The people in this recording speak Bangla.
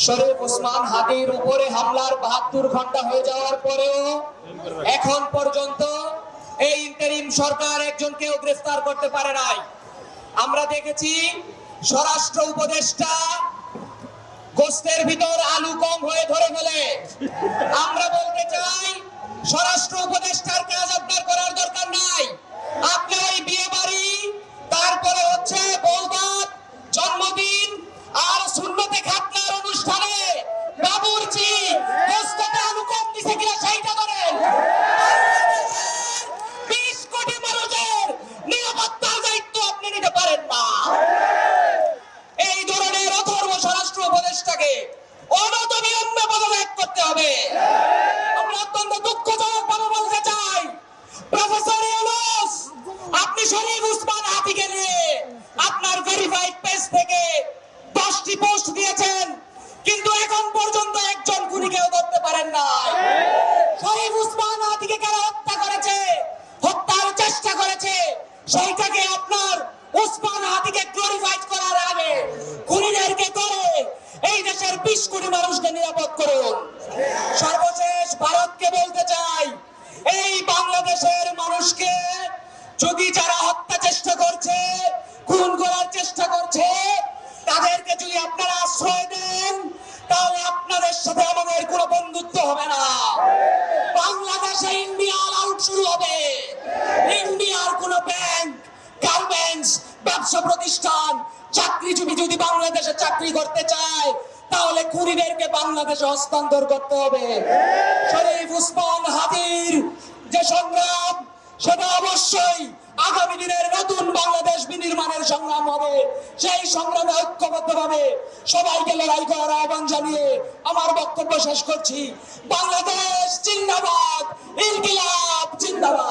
শরীফ ওসমান হাদির উপরে হামলার ৭২ ঘন্টা হয়ে যাওয়ার পরেও এখন পর্যন্ত এই ইন্টারিম সরকার একজনকেও গ্রেফতার করতে পারে নাই। আমরা দেখেছি স্বরাষ্ট্র উপদেষ্টা গোস্তের ভিতর আলু কম হয়ে ধরে ফেলে। আমরা বলতে চাই স্বরাষ্ট্র উপদেষ্টার কাজ আপনার করার দরকার নাই। আপনার ওই বিয়ে বাড়ি, তারপরে হচ্ছে বৌভাত, জন্মদিন আর সুন্নতে খাতনার অনুষ্ঠানে বাবুর্চি গোস্তে আলু কম দিছে কিনা সেইটা করেন। ২০ কোটি মানুষের নিরাপত্তার দায়িত্ব আপনি নিতে পারেন না। এই ধরনের অথর্ব স্বরাষ্ট্র উপদেষ্টাকে অনতিবিলম্বে পদত্যাগ করতে হবে। আমরা অত্যন্ত দুঃখজনক ভাবে বলতে চাই, প্রফেসর ইউনূস আপনি শরীফ ওসমান হাদিকে নিয়ে আপনার ভেরিফাইড পেজ থেকে 10টি পোস্ট দিয়েছেন, কিন্তু এখন পর্যন্ত একজন খুনিকেও ধরতে পারেন নাই। শরীফ ওসমান হাদিকে কারা হত্যা করেছে, হত্যার চেষ্টা করেছে, সেইটাকে আপনার ওসমান হাদিকে গ্লোরিফাইড করার আগে খুনিদেরকে করে এই দেশের 20 কোটি মানুষকে নিরাপদ করুন। সর্বশেষ ভারতকে বলতে চাই, এই বাংলাদেশের মানুষকে যদি যারা হত্যা চেষ্টা করছে, খুন করার চেষ্টা করছে, তাদেরকে যদি আপনারা আশ্রয় দেন, তাহলে আপনাদের সাথে আমাদের কোনো বন্ধুত্ব হবে না। বাংলাদেশে ইন্ডিয়ার আউট শুরু হবে। ইন্ডিয়ার কোন ব্যাংক, গার্মেন্টস, ব্যবসা প্রতিষ্ঠান, চাকরিজীবী যদি বাংলাদেশে চাকরি করতে চায়, তাহলে খুনিদেরকে বাংলাদেশে হস্তান্তর করতে হবে। শরীফ ওসমান হাদির যে সংগ্রাম, সেটা অবশ্যই আগামী দিনের নতুন বাংলাদেশ বিনির্মাণের সংগ্রাম হবে। সেই সংগ্রামে ঐক্যবদ্ধভাবে সবাইকে লড়াই করার আহ্বান জানিয়ে আমার বক্তব্য শেষ করছি। বাংলাদেশ জিন্দাবাদ, ইনকিলাব জিন্দাবাদ।